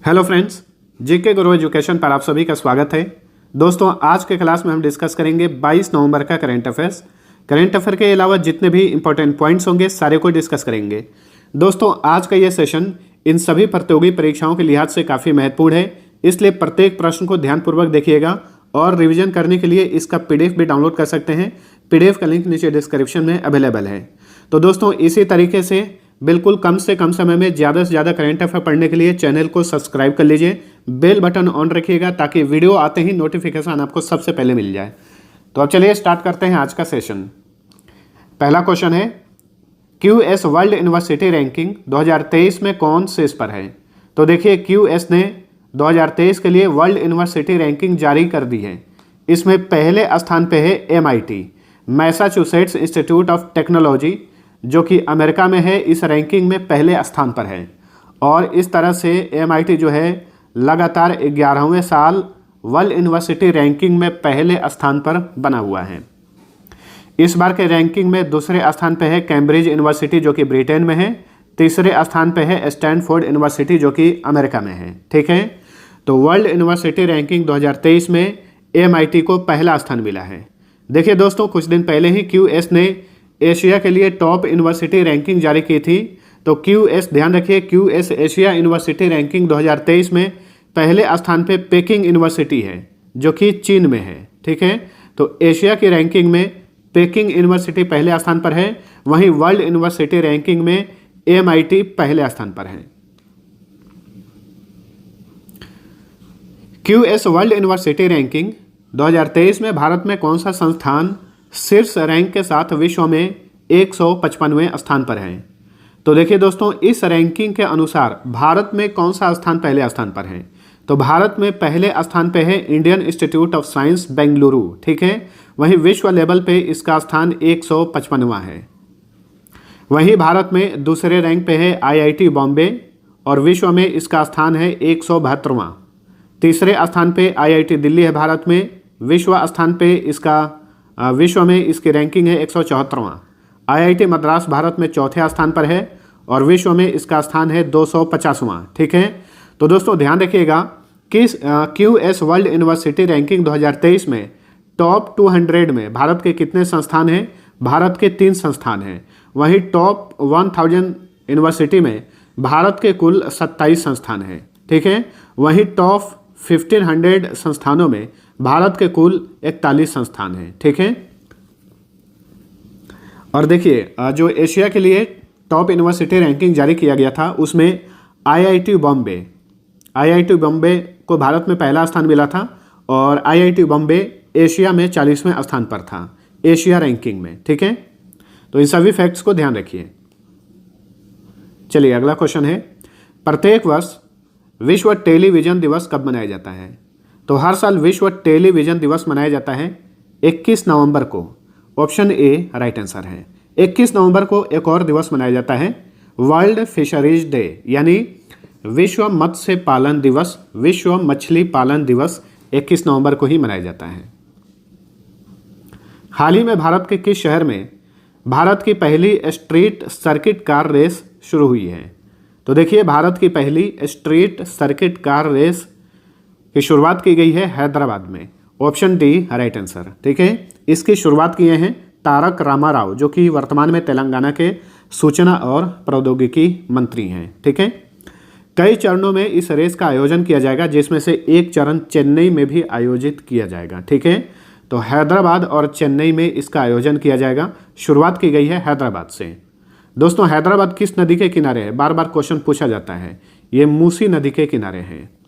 Hello friends, GK गुरु education पर आप सभी का स्वागत है। दोस्तों, आज के क्लास में हम डिस्कस करेंगे 22 नवंबर का करंट अफेयर्स। करंट अफेयर के अलावा जितने भी इंपॉर्टेंट पॉइंट्स होंगे सारे को डिस्कस करेंगे। दोस्तों, आज का ये सेशन इन सभी प्रतियोगी परीक्षाओं के लिहाज से काफ़ी महत्वपूर्ण है, इसलिए प्रत्येक प्रश्न को ध्यानपूर्वक देखिएगा और रिविजन करने के लिए इसका पीडीएफ भी डाउनलोड कर सकते हैं। पीडीएफ का लिंक नीचे डिस्क्रिप्शन में अवेलेबल है। तो दोस्तों, इसी तरीके से बिल्कुल कम से कम समय में ज़्यादा से ज़्यादा करंट अफेयर पढ़ने के लिए चैनल को सब्सक्राइब कर लीजिए, बेल बटन ऑन रखिएगा ताकि वीडियो आते ही नोटिफिकेशन आपको सबसे पहले मिल जाए। तो अब चलिए स्टार्ट करते हैं आज का सेशन। पहला क्वेश्चन है, QS वर्ल्ड यूनिवर्सिटी रैंकिंग 2023 में कौन शीर्ष पर है? तो देखिए, QS ने 2023 के लिए वर्ल्ड यूनिवर्सिटी रैंकिंग जारी कर दी है। इसमें पहले स्थान पे है MIT, Massachusetts institute of technology, जो कि अमेरिका में है, इस रैंकिंग में पहले स्थान पर है। और इस तरह से MIT जो है लगातार 11वें साल वर्ल्ड यूनिवर्सिटी रैंकिंग में पहले स्थान पर बना हुआ है। इस बार के रैंकिंग में दूसरे स्थान पर है कैम्ब्रिज यूनिवर्सिटी, जो कि ब्रिटेन में है। तीसरे स्थान पर है स्टैनफोर्ड यूनिवर्सिटी, जो कि अमेरिका में है। ठीक है, तो वर्ल्ड यूनिवर्सिटी रैंकिंग 2023 में MIT को पहला स्थान मिला है। देखिए दोस्तों, कुछ दिन पहले ही QS ने एशिया के लिए टॉप यूनिवर्सिटी रैंकिंग जारी की थी। तो QS, ध्यान रखिए, QS एशिया यूनिवर्सिटी रैंकिंग 2023 में पहले स्थान पे पेकिंग यूनिवर्सिटी है, जो कि चीन में है। ठीक है, तो एशिया की रैंकिंग में पेकिंग यूनिवर्सिटी पहले स्थान पर है, वहीं वर्ल्ड यूनिवर्सिटी रैंकिंग में MIT पहले स्थान पर है। QS वर्ल्ड यूनिवर्सिटी रैंकिंग 2023 में भारत में कौन सा संस्थान शीर्ष रैंक के साथ विश्व में 155वें स्थान पर है? तो देखिए दोस्तों, इस रैंकिंग के अनुसार भारत में कौन सा स्थान पहले स्थान पर है? तो भारत में पहले स्थान पे है Indian institute of science Bengaluru. ठीक है, वहीं विश्व लेवल पे इसका स्थान 155वां है। वहीं भारत में दूसरे रैंक पे है IIT बॉम्बे और विश्व में इसका स्थान है 172वां। तीसरे स्थान पे IIT दिल्ली है भारत में, विश्व स्थान पे इसका विश्व में इसकी रैंकिंग है 174वां। IIT मद्रास भारत में चौथे स्थान पर है और विश्व में इसका स्थान है 250वां। ठीक है, तो दोस्तों ध्यान रखिएगा कि QS वर्ल्ड यूनिवर्सिटी रैंकिंग 2023 में टॉप 200 में भारत के कितने संस्थान हैं? भारत के 3 संस्थान हैं। वहीं टॉप 1000 यूनिवर्सिटी में भारत के कुल 27 संस्थान हैं। ठीक है, वहीं टॉप 1500 संस्थानों में भारत के कुल 41 संस्थान हैं। ठीक है, और देखिए, जो एशिया के लिए टॉप यूनिवर्सिटी रैंकिंग जारी किया गया था उसमें IIT बॉम्बे को भारत में पहला स्थान मिला था और IIT बॉम्बे एशिया में 40वें स्थान पर था एशिया रैंकिंग में। ठीक है, तो इन सभी फैक्ट्स को ध्यान रखिए। चलिए अगला क्वेश्चन है, प्रत्येक वर्ष विश्व टेलीविजन दिवस कब मनाया जाता है? तो हर साल विश्व टेलीविजन दिवस मनाया जाता है 21 नवंबर को। ऑप्शन ए राइट आंसर है। 21 नवंबर को एक और दिवस मनाया जाता है, वर्ल्ड फिशरीज डे, यानी विश्व मत्स्य पालन दिवस, विश्व मछली पालन दिवस 21 नवंबर को ही मनाया जाता है। हाल ही में भारत के किस शहर में भारत की पहली स्ट्रीट सर्किट कार रेस शुरू हुई है? तो देखिए, भारत की पहली स्ट्रीट सर्किट कार रेस की शुरुआत की गई है हैदराबाद में। Option D right answer. ठीक है, इसकी शुरुआत किए हैं तारक रामाराव, जो कि वर्तमान में तेलंगाना के सूचना और प्रौद्योगिकी मंत्री हैं। ठीक है, कई चरणों में इस रेस का आयोजन किया जाएगा, जिसमें से एक चरण चेन्नई में भी आयोजित किया जाएगा। ठीक है, तो हैदराबाद और चेन्नई में इसका आयोजन किया जाएगा। शुरुआत की गई है हैदराबाद से। दोस्तों, हैदराबाद किस नदी के किनारे है? बार बार क्वेश्चन पूछा जाता है। ये मूसी नदी के किनारे है।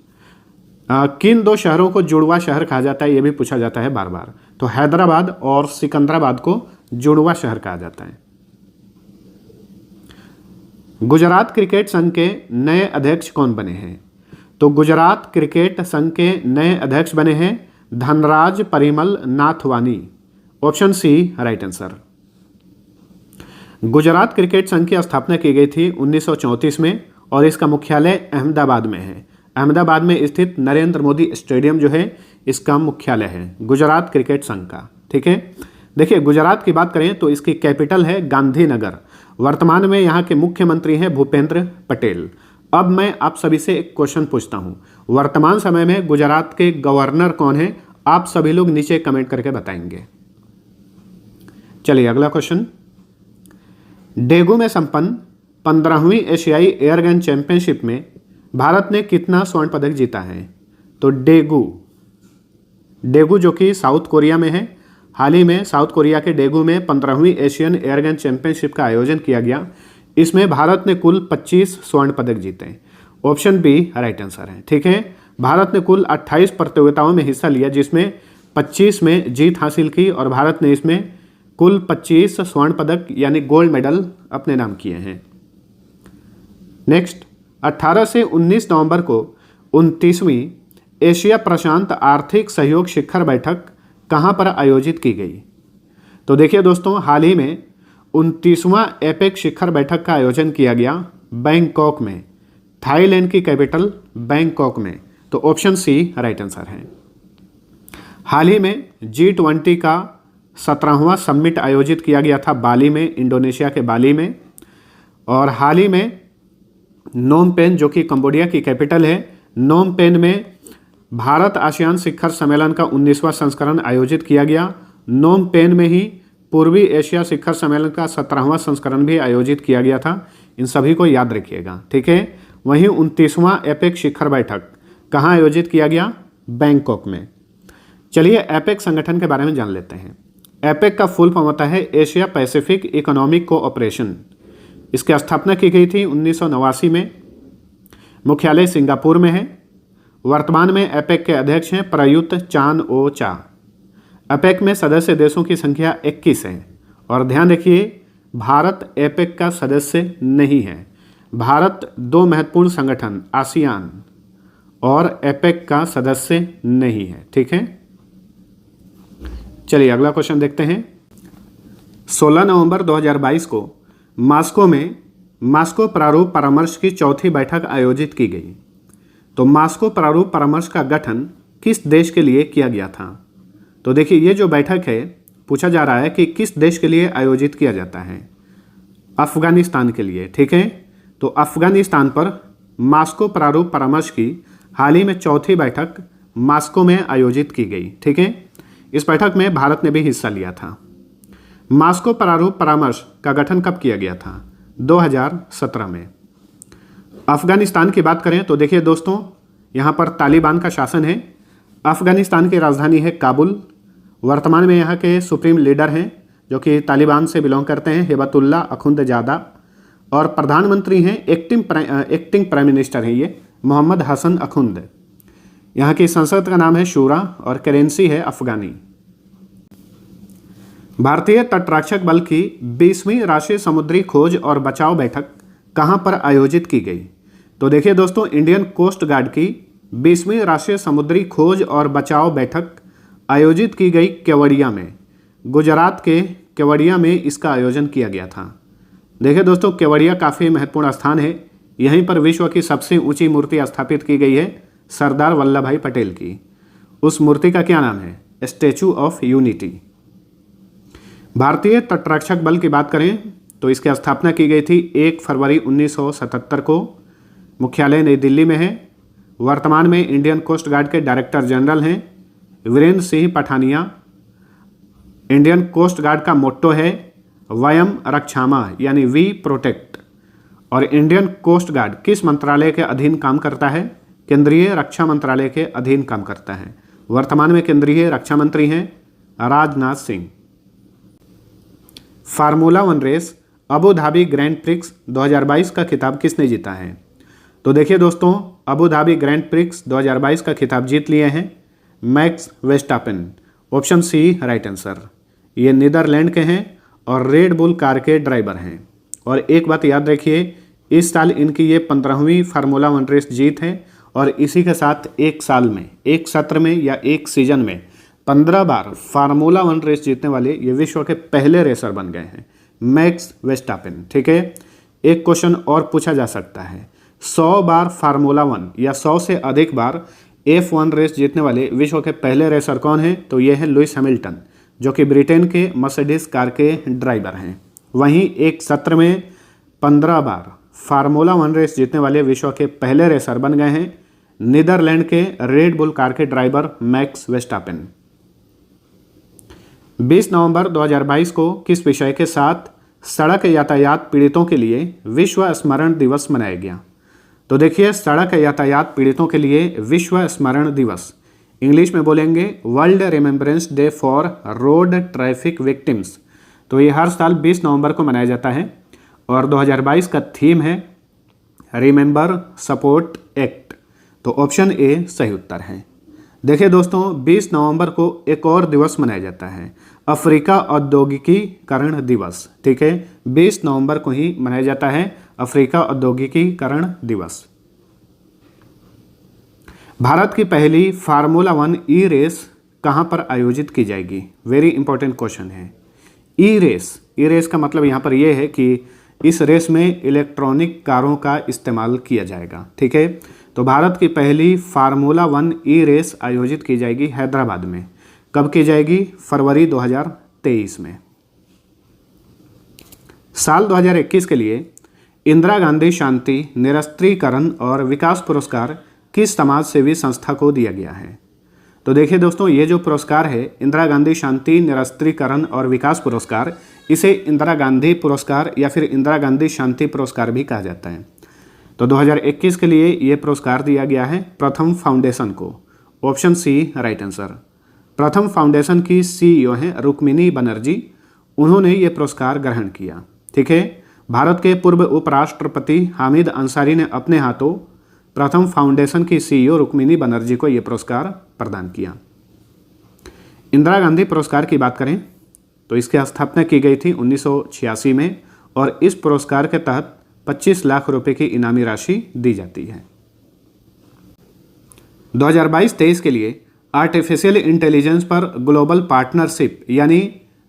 किन 2 शहरों को जुड़वा शहर कहा जाता है? ये भी पूछा जाता है बार बार। तो हैदराबाद और सिकंदराबाद को जुड़वा शहर कहा जाता है। गुजरात क्रिकेट संघ के नए अध्यक्ष कौन बने हैं? तो गुजरात क्रिकेट संघ के नए अध्यक्ष बने हैं Dhanraj Parimal Nathwani. Option C right answer. Gujarat cricket संघ की स्थापना की गई थी 1934 में और इसका मुख्यालय अहमदाबाद में है। अहमदाबाद में स्थित नरेंद्र मोदी स्टेडियम जो है इसका मुख्यालय है गुजरात क्रिकेट संघ का। ठीक है, देखिए गुजरात की बात करें तो इसकी कैपिटल है गांधीनगर। वर्तमान में यहाँ के मुख्यमंत्री हैं भूपेंद्र पटेल अब मैं आप सभी से एक क्वेश्चन पूछता हूं, वर्तमान समय में गुजरात के गवर्नर कौन है? आप सभी लोग नीचे कमेंट करके बताएंगे। चलिए अगला क्वेश्चन, डेगू में संपन्न 15वीं एशियाई एयरगन चैंपियनशिप में भारत ने कितना स्वर्ण पदक जीता है? तो डेगू जो कि साउथ कोरिया में है, हाल ही में साउथ कोरिया के डेगू में 15वीं एशियन एयरगन चैंपियनशिप का आयोजन किया गया। इसमें भारत ने कुल 25 स्वर्ण पदक जीते। ऑप्शन बी राइट आंसर है। ठीक है, भारत ने कुल 28 प्रतियोगिताओं में हिस्सा लिया, जिसमें 25 में जीत हासिल की और भारत ने इसमें कुल 25 स्वर्ण पदक यानी गोल्ड मेडल अपने नाम किए हैं। नेक्स्ट, 18 से 19 नवंबर को 29वीं एशिया प्रशांत आर्थिक सहयोग शिखर बैठक कहां पर आयोजित की गई? तो देखिए दोस्तों, हाल ही में 29वां एपेक शिखर बैठक का आयोजन किया गया बैंकॉक में, थाईलैंड की कैपिटल बैंकॉक में। तो ऑप्शन सी राइट आंसर है। हाल ही में G20 का 17वां समिट आयोजित किया गया था बाली में, इंडोनेशिया के बाली में। और हाल ही में नोम पेन जो कि कंबोडिया की कैपिटल है, नोम पेन में भारत आसियान शिखर सम्मेलन का 19वां संस्करण आयोजित किया गया। नोम पेन में ही पूर्वी एशिया शिखर सम्मेलन का 17वां संस्करण भी आयोजित किया गया था। इन सभी को याद रखिएगा। ठीक है, वहीं 29वां एपेक शिखर बैठक कहाँ आयोजित किया गया? बैंकॉक में। चलिए एपेक संगठन के बारे में जान लेते हैं। एपेक का फुल फॉर्म होता है एशिया पैसिफिक इकोनॉमिक कोऑपरेशन। इसकी स्थापना की गई थी 1989 में। मुख्यालय सिंगापुर में है। वर्तमान में एपेक के अध्यक्ष हैं प्रयुक्त चान ओ चा। एपेक में सदस्य देशों की संख्या 21 है। और ध्यान रखिए, भारत एपेक का सदस्य नहीं है। भारत दो महत्वपूर्ण संगठन आसियान और एपेक का सदस्य नहीं है। ठीक है, चलिए अगला क्वेश्चन देखते हैं। 16 नवंबर 2022 को मॉस्को में मॉस्को प्रारूप परामर्श की चौथी बैठक आयोजित की गई। तो मॉस्को प्रारूप परामर्श का गठन किस देश के लिए किया गया था? तो देखिए, ये जो बैठक है, पूछा जा रहा है कि किस देश के लिए आयोजित किया जाता है? अफगानिस्तान के लिए। ठीक है, तो अफगानिस्तान पर मॉस्को प्रारूप परामर्श की हाल ही में चौथी बैठक मॉस्को में आयोजित की गई। ठीक है, इस बैठक में भारत ने भी हिस्सा लिया था। मॉस्को प्रारूप परामर्श का गठन कब किया गया था? 2017 में। अफगानिस्तान की बात करें तो देखिए दोस्तों, यहाँ पर तालिबान का शासन है। अफगानिस्तान की राजधानी है काबुल। वर्तमान में यहाँ के सुप्रीम लीडर हैं जो कि तालिबान से बिलोंग करते हैं, हेबतुल्ला अखुंदजादा। और प्रधानमंत्री हैं, एक्टिंग प्राइम मिनिस्टर हैं ये, मोहम्मद हसन अखुंद। यहाँ की संसद का नाम है शूरा और करेंसी है अफगानी। भारतीय तटरक्षक बल की 20वीं राष्ट्रीय समुद्री खोज और बचाव बैठक कहाँ पर आयोजित की गई? तो देखिए दोस्तों, इंडियन कोस्ट गार्ड की 20वीं राष्ट्रीय समुद्री खोज और बचाव बैठक आयोजित की गई केवड़िया में। गुजरात के केवड़िया में इसका आयोजन किया गया था। देखिए दोस्तों, केवड़िया काफ़ी महत्वपूर्ण स्थान है। यहीं पर विश्व की सबसे ऊंची मूर्ति स्थापित की गई है सरदार वल्लभ भाई पटेल की। उस मूर्ति का क्या नाम है? Statue of unity. भारतीय तटरक्षक बल की बात करें तो इसकी स्थापना की गई थी 1 फरवरी 1977 को। मुख्यालय नई दिल्ली में है। वर्तमान में इंडियन कोस्ट गार्ड के डायरेक्टर जनरल हैं Virendra Singh Pathania. Indian coast guard का मोट्टो है वयम रक्षामा यानी वी प्रोटेक्ट। और इंडियन कोस्ट गार्ड किस मंत्रालय के अधीन काम करता है? केंद्रीय रक्षा मंत्रालय के अधीन काम करता है। वर्तमान में केंद्रीय रक्षा मंत्री हैं Rajnath Singh. Formula 1 race Abu Dhabi grand prix 2022 का खिताब किसने जीता है? तो देखिए दोस्तों, अबू धाबी ग्रैंड प्रिक्स 2022 का खिताब जीत लिए हैं Max Verstappen. Option C right answer. ये नीदरलैंड के हैं और रेड बुल कार के ड्राइवर हैं। और एक बात याद रखिए, इस साल इनकी ये 15वीं फार्मूला 1 रेस जीत है। और इसी के साथ एक साल में, एक सत्र में या एक सीजन में 15 बार फार्मूला 1 रेस जीतने वाले ये विश्व के पहले रेसर बन गए हैं मैक्स वेस्टापेन। ठीक है, एक क्वेश्चन और पूछा जा सकता है, 100 बार फार्मूला 1 या 100 से अधिक बार F1 रेस जीतने वाले विश्व के पहले रेसर कौन हैं? तो ये है लुइस हैमिल्टन, जो कि ब्रिटेन के मर्सिडीज कार के ड्राइवर हैं। वहीं एक सत्र में 15 बार फार्मूला 1 रेस जीतने वाले विश्व के पहले रेसर बन गए हैं नीदरलैंड के रेड बुल कार के ड्राइवर मैक्स वेस्टापेन। 20 नवंबर 2022 को किस विषय के साथ सड़क यातायात पीड़ितों के लिए विश्व स्मरण दिवस मनाया गया? तो देखिए, सड़क यातायात पीड़ितों के लिए विश्व स्मरण दिवस, इंग्लिश में बोलेंगे world remembrance day for road traffic victims. तो ये हर साल 20 नवंबर को मनाया जाता है और 2022 का थीम है रिमेंबर सपोर्ट एक्ट। तो ऑप्शन ए सही उत्तर है। देखिए दोस्तों, 20 नवंबर को एक और दिवस मनाया जाता है अफ्रीका औद्योगिकीकरण दिवस। ठीक है, 20 नवंबर को ही मनाया जाता है अफ्रीका औद्योगिकीकरण दिवस। भारत की पहली फार्मूला 1 ई रेस कहां पर आयोजित की जाएगी? वेरी इंपॉर्टेंट क्वेश्चन है। ई रेस का मतलब यहां पर यह है कि इस रेस में इलेक्ट्रॉनिक कारों का इस्तेमाल किया जाएगा। ठीक है, तो भारत की पहली फार्मूला 1 ई रेस आयोजित की जाएगी हैदराबाद में। कब की जाएगी? फरवरी 2023 में। साल 2021 के लिए इंदिरा गांधी शांति निरस्त्रीकरण और विकास पुरस्कार किस समाज सेवी संस्था को दिया गया है? तो देखिए दोस्तों, ये जो पुरस्कार है इंदिरा गांधी शांति निरस्त्रीकरण और विकास पुरस्कार, इसे इंदिरा गांधी पुरस्कार या फिर इंदिरा गांधी शांति पुरस्कार भी कहा जाता है। तो 2021 के लिए ये पुरस्कार दिया गया है प्रथम फाउंडेशन को। Option C right answer. Pratham foundation की सीईओ हैं रुक्मिणी बनर्जी, उन्होंने ये पुरस्कार ग्रहण किया। ठीक है, भारत के पूर्व उपराष्ट्रपति हामिद अंसारी ने अपने हाथों प्रथम फाउंडेशन की सीईओ रुक्मिणी बनर्जी को यह पुरस्कार प्रदान किया। इंदिरा गांधी पुरस्कार की बात करें तो इसकी स्थापना की गई थी 1986 में और इस पुरस्कार के तहत 25 लाख रुपए की इनामी राशि दी जाती है। 2022-23 के लिए आर्टिफिशियल इंटेलिजेंस पर ग्लोबल पार्टनरशिप यानी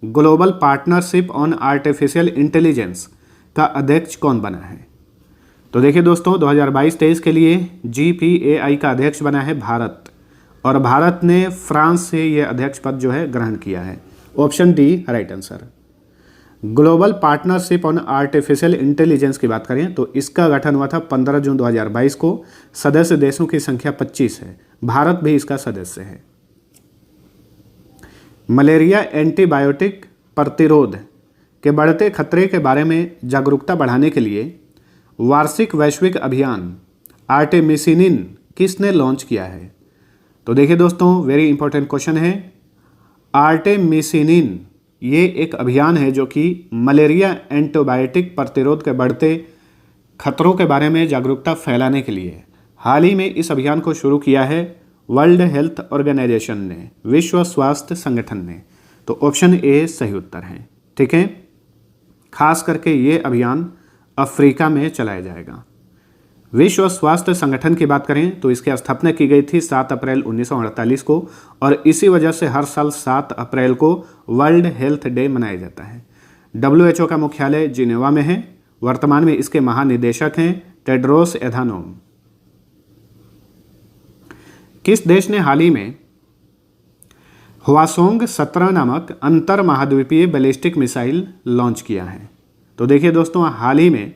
global partnership on artificial intelligence का अध्यक्ष कौन बना है? तो देखिए दोस्तों, 2022-23 के लिए GPAI का अध्यक्ष बना है भारत और भारत ने फ्रांस से यह अध्यक्ष पद जो है ग्रहण किया है। Option D right answer. Global partnership on artificial intelligence की बात करें तो इसका गठन हुआ था 15 जून 2022 को। सदस्य देशों की संख्या 25 है, भारत भी इसका सदस्य है। मलेरिया एंटीबायोटिक प्रतिरोध के बढ़ते खतरे के बारे में जागरूकता बढ़ाने के लिए वार्षिक वैश्विक अभियान आर्टेमिसिनिन किसने लॉन्च किया है? तो देखिए दोस्तों, वेरी इंपॉर्टेंट क्वेश्चन है। आर्टेमिसिनिन ये एक अभियान है जो कि मलेरिया एंटीबायोटिक प्रतिरोध के बढ़ते खतरों के बारे में जागरूकता फैलाने के लिए हाल ही में इस अभियान को शुरू किया है वर्ल्ड हेल्थ ऑर्गेनाइजेशन ने, विश्व स्वास्थ्य संगठन ने। तो ऑप्शन ए सही उत्तर है। ठीक है, खास करके ये अभियान अफ्रीका में चलाया जाएगा। विश्व स्वास्थ्य संगठन की बात करें तो इसकी स्थापना की गई थी 7 अप्रैल 1948 को और इसी वजह से हर साल 7 अप्रैल को वर्ल्ड हेल्थ डे मनाया जाता है। WHO का मुख्यालय जिनेवा में है। वर्तमान में इसके महानिदेशक हैं टेड्रोस एधानोम। किस देश ने हाल ही में हवासोंग 17 नामक अंतर महाद्वीपीय बैलिस्टिक मिसाइल लॉन्च किया है? तो देखिए दोस्तों, हाल ही में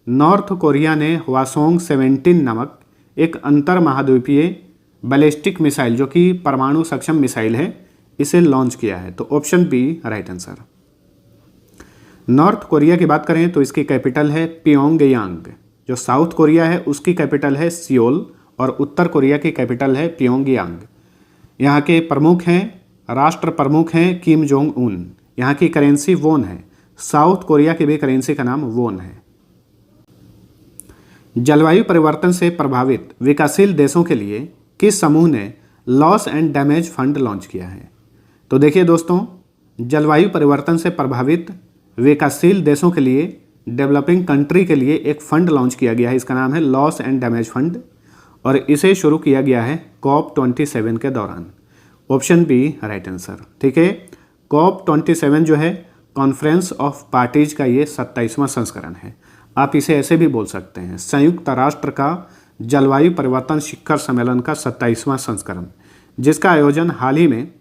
नॉर्थ कोरिया ने हवासोंग 17 नामक एक अंतर महाद्वीपीय बैलिस्टिक मिसाइल जो कि परमाणु सक्षम मिसाइल है, इसे लॉन्च किया है। तो option B right answer. North Korea की बात करें तो इसकी कैपिटल है प्योंगयांग। जो साउथ कोरिया है उसकी कैपिटल है सियोल और उत्तर कोरिया की कैपिटल है प्योंगयांग। यहाँ के प्रमुख हैं, राष्ट्र प्रमुख हैं किम जोंग उन। यहाँ की करेंसी वोन है। साउथ कोरिया की भी करेंसी का नाम वोन है। जलवायु परिवर्तन से प्रभावित विकासशील देशों के लिए किस समूह ने loss and damage fund launch किया है? तो देखिए दोस्तों, जलवायु परिवर्तन से प्रभावित विकासशील देशों के लिए, डेवलपिंग कंट्री के लिए एक फंड लॉन्च किया गया है। इसका नाम है लॉस एंड डैमेज फंड और इसे शुरू किया गया है COP27 के दौरान। Option B right answer. ठीक है, COP27 जो है कॉन्फ्रेंस ऑफ पार्टीज का ये 27वां संस्करण है। आप इसे ऐसे भी बोल सकते हैं, संयुक्त राष्ट्र का जलवायु परिवर्तन शिखर सम्मेलन का 27वां संस्करण, जिसका आयोजन हाल ही में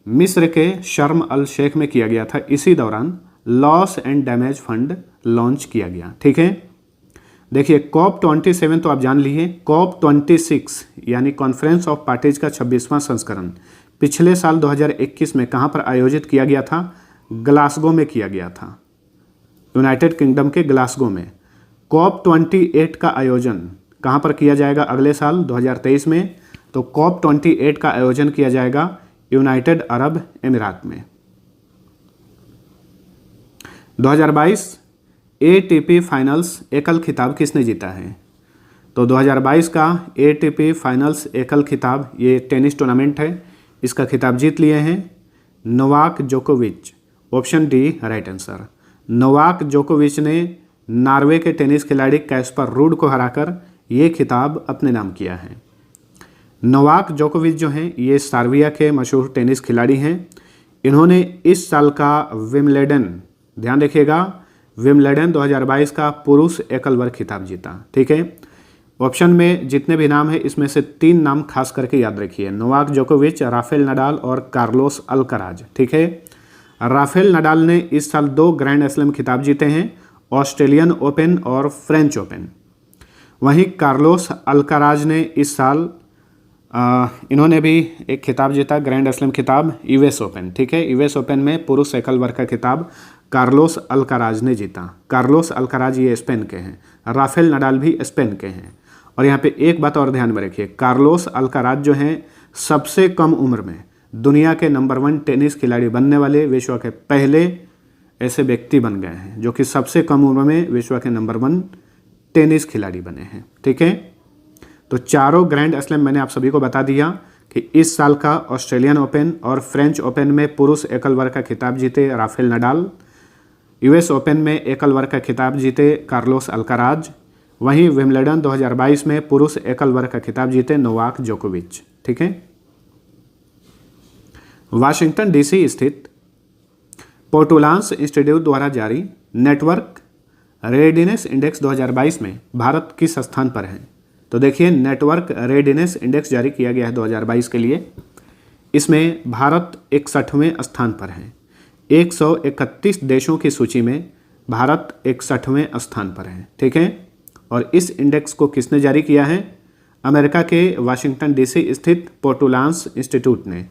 मिस्र के शर्म अल शेख में किया गया था। इसी दौरान loss and damage fund launch किया गया। ठीक है, देखिए COP27 तो आप जान लीजिए, COP26 यानी कॉन्फ्रेंस ऑफ पार्टीज का 26वां संस्करण पिछले साल 2021 में कहाँ पर आयोजित किया गया था? ग्लासगो में किया गया था, यूनाइटेड किंगडम के ग्लासगो में। COP28 का आयोजन कहाँ पर किया जाएगा अगले साल 2023 में? तो COP28 का आयोजन किया जाएगा यूनाइटेड अरब अमीरात में। 2022 ATP फाइनल्स एकल खिताब किसने जीता है? तो 2022 का ATP फाइनल्स एकल खिताब, ये टेनिस टूर्नामेंट है, इसका खिताब जीत लिए हैं नोवाक जोकोविच। Option D right answer. Novak जोकोविच ने नॉर्वे के टेनिस खिलाड़ी कैस्पर रूड को हराकर ये खिताब अपने नाम किया है। नोवाक जोकोविच जो हैं ये सर्बिया के मशहूर टेनिस खिलाड़ी हैं। इन्होंने इस साल का विम्बलडन, ध्यान रखिएगा, विम्बलडन 2022 का पुरुष एकल वर्ग खिताब जीता। ठीक है, ऑप्शन में जितने भी नाम है इसमें से 3 नाम खास करके याद रखिए, नोवाक जोकोविच, राफेल नडाल और कार्लोस अल्कराज। ठीक है, राफेल नडाल ने इस साल 2 ग्रैंड स्लैम खिताब जीते हैं, ऑस्ट्रेलियन ओपन और फ्रेंच ओपन। वहीं कार्लोस अल्कराज ने इस साल इन्होंने भी एक खिताब जीता, ग्रैंड स्लैम खिताब, यूएस ओपन। ठीक है, यूएस ओपन में पुरुष एकल वर्ग का खिताब कार्लोस अल्कराज ने जीता। कार्लोस अल्कराज ये स्पेन के हैं, राफेल नडाल भी स्पेन के हैं। और यहाँ पे एक बात और ध्यान में रखिए, कार्लोस अल्कराज जो हैं सबसे कम उम्र में दुनिया के नंबर 1 टेनिस खिलाड़ी बनने वाले विश्व के पहले ऐसे व्यक्ति बन गए हैं जो कि सबसे कम उम्र में विश्व के नंबर 1 टेनिस खिलाड़ी बने हैं। ठीक है, तो चारों ग्रैंड स्लैम मैंने आप सभी को बता दिया कि इस साल का ऑस्ट्रेलियन ओपन और फ्रेंच ओपन में पुरुष एकल वर्ग का खिताब जीते राफेल नडाल, यूएस ओपन में एकल वर्ग का खिताब जीते कार्लोस अल्कराज, वहीं विम्बलडन 2022 में पुरुष एकल वर्ग का खिताब जीते नोवाक जोकोविच। ठीक है, वाशिंगटन डीसी स्थित पोर्टुलांस इंस्टीट्यूट द्वारा जारी नेटवर्क रेडिनेस इंडेक्स 2022 में भारत किस स्थान पर है? तो देखिए, नेटवर्क रेडिनेस इंडेक्स जारी किया गया है 2022 के लिए। इसमें भारत 61वें स्थान पर है। 131 देशों की सूची में भारत 61वें स्थान पर है। ठीक है, और इस इंडेक्स को किसने जारी किया है? अमेरिका के वाशिंगटन डीसी स्थित पोर्टुलांस इंस्टीट्यूट ने।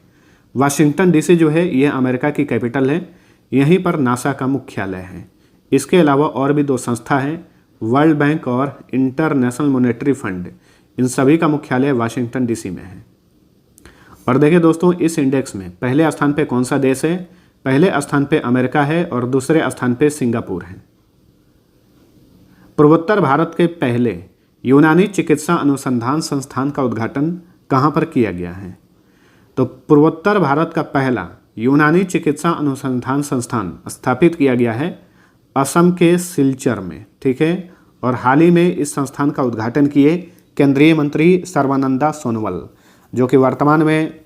वाशिंगटन डीसी जो है ये अमेरिका की कैपिटल है, यहीं पर नासा का मुख्यालय है। इसके अलावा और भी 2 संस्था हैं, वर्ल्ड बैंक और इंटरनेशनल मॉनेटरी फंड, इन सभी का मुख्यालय वाशिंगटन डीसी में है। और देखिए दोस्तों, इस इंडेक्स में पहले स्थान पे कौन सा देश है? पहले स्थान पे अमेरिका है और दूसरे स्थान पे सिंगापुर है। पूर्वोत्तर भारत के पहले यूनानी चिकित्सा अनुसंधान संस्थान का उद्घाटन कहाँ पर किया गया है? तो पूर्वोत्तर भारत का पहला यूनानी चिकित्सा अनुसंधान संस्थान स्थापित किया गया है असम के सिलचर में। ठीक है, और हाल ही में इस संस्थान का उद्घाटन किए केंद्रीय मंत्री सर्बानंद सोनोवाल, जो कि वर्तमान में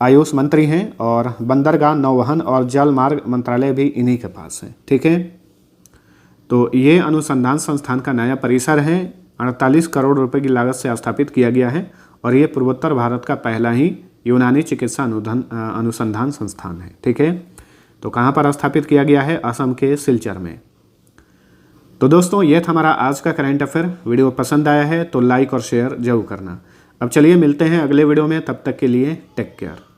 आयुष मंत्री हैं, और बंदरगाह, नौवहन और जल मार्ग मंत्रालय भी इन्हीं के पास है। ठीक है, तो ये अनुसंधान संस्थान का नया परिसर है, 48 करोड़ रुपए की लागत से स्थापित किया गया है, और ये पूर्वोत्तर भारत का पहला ही यूनानी चिकित्सा अनुसंधान संस्थान है। ठीक है, तो कहाँ पर स्थापित किया गया है? असम के सिलचर में। तो दोस्तों, ये था हमारा आज का करंट अफेयर। वीडियो पसंद आया है तो लाइक और शेयर जरूर करना। अब चलिए मिलते हैं अगले वीडियो में, तब तक के लिए टेक केयर।